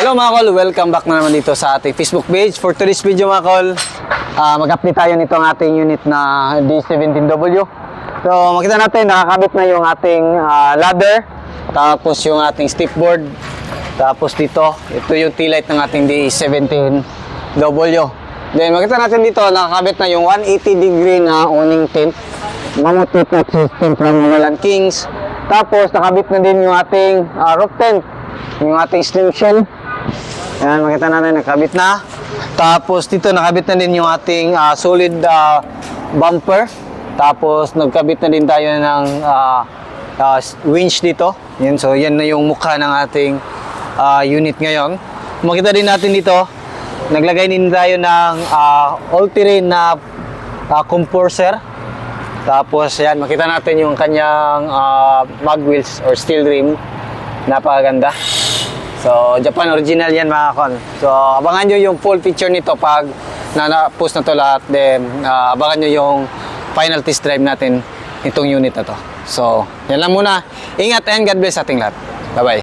Hello mga kol, welcome back na naman dito sa ating Facebook page. For today's video mga kol, mag-update tayo nito ang ating unit na D17W. So makita natin, nakakabit na yung ating ladder, tapos yung ating step board, tapos dito, ito yung T-light ng ating D17W. Then makita natin dito, nakakabit na yung 180 degree na awning tent, mamutit na system from Nolan Kings. Tapos nakabit na din yung ating roof tent, yung ating slim shell. Ayan, makita natin, nakabit na. Tapos dito nakabit na din yung ating solid bumper. Tapos nagkabit na din tayo ng winch dito. Yan, so yan na yung mukha ng ating unit ngayon. Makita din natin dito, naglagay din tayo ng all-terrain na compressor. Tapos yan, makita natin yung kanyang mag wheels or steel rim. Napakaganda. So, Japan original yan mga kon. So, abangan nyo yung full picture nito pag na-post na to lahat. Then, abangan nyo yung final test drive natin itong unit na to. So, yan lang muna. Ingat and God bless ating lahat. Bye-bye.